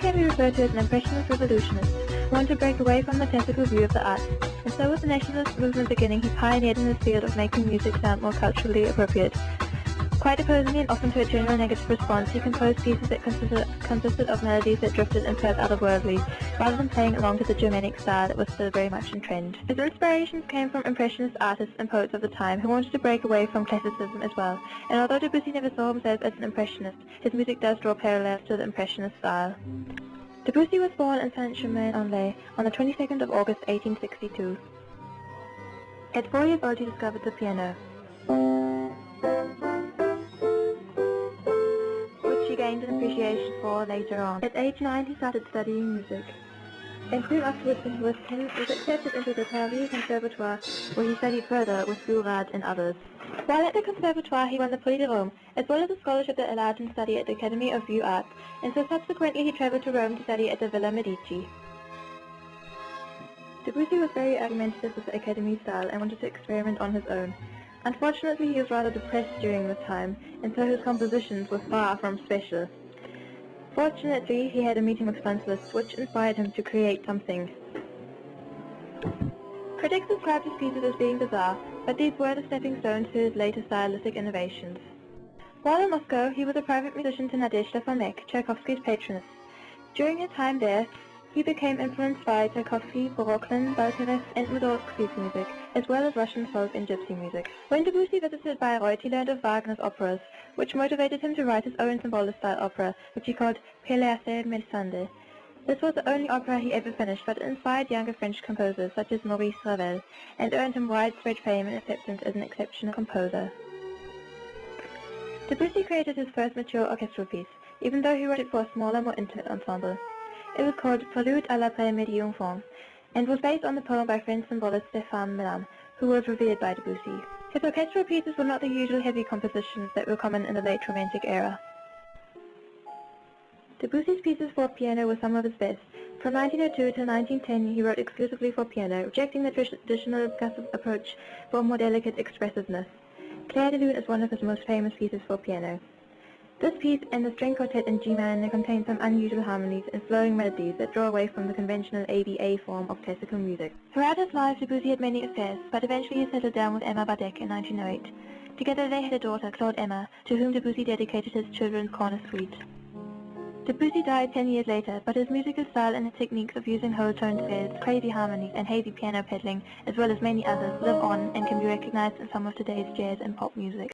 can be referred to as an impressionist revolutionist who wanted to break away from the classical view of the arts, and so with the nationalist movement beginning, he pioneered in this field of making music sound more culturally appropriate. Quite opposingly and often to a general negative response, he composed pieces that consisted of melodies that drifted and felt otherworldly, rather than playing along to the Germanic style that was still very much in trend. His inspirations came from impressionist artists and poets of the time who wanted to break away from classicism as well, and although Debussy never saw himself as an impressionist, his music does draw parallels to the impressionist style. Debussy was born in Saint-Germain-en-Laye on the 22nd of August 1862. At 4 years old he discovered the piano, he gained an appreciation for later on. At age 9 he started studying music, and soon afterwards when he was 10 he was accepted into the Paris Conservatoire, where he studied further with Bourrad and others. While at the Conservatoire he won the Prix de Rome, as well as a scholarship that allowed him to study at the Academy of View Arts, and so subsequently he travelled to Rome to study at the Villa Medici. Debussy was very argumentative with the Academy style and wanted to experiment on his own. Unfortunately, he was rather depressed during this time, and so his compositions were far from special. Fortunately, he had a meeting with Fancelists, which inspired him to create something. Critics described his pieces as being bizarre, but these were the stepping stones to his later stylistic innovations. While in Moscow, he was a private musician to Nadezhda Fomek, Tchaikovsky's patroness. During his time there, he became influenced by Tchaikovsky, Boroklin, Balkarev, and Mussorgsky's music, as well as Russian folk and gypsy music. When Debussy visited Bayreuth, he learned of Wagner's operas, which motivated him to write his own symbolist-style opera, which he called Pelléas Melisande. This was the only opera he ever finished, but it inspired younger French composers such as Maurice Ravel, and earned him widespread fame and acceptance as an exceptional composer. Debussy created his first mature orchestral piece, even though he wrote it for a smaller, more intimate ensemble. It was called Prélude à l'après-midi enfant, and was based on the poem by French symbolist Stéphane Millan, who was revered by Debussy. His orchestral pieces were not the usual heavy compositions that were common in the late Romantic era. Debussy's pieces for piano were some of his best. From 1902 to 1910 he wrote exclusively for piano, rejecting the traditional percussive approach for more delicate expressiveness. Claire de Lune is one of his most famous pieces for piano. This piece and the string quartet in G minor contain some unusual harmonies and flowing melodies that draw away from the conventional ABA form of classical music. Throughout his life, Debussy had many affairs, but eventually he settled down with Emma Badek in 1908. Together they had a daughter, Claude Emma, to whom Debussy dedicated his children's corner suite. Debussy died 10 years later, but his musical style and the techniques of using whole tone scales, crazy harmonies, and hazy piano pedaling, as well as many others, live on and can be recognized in some of today's jazz and pop music.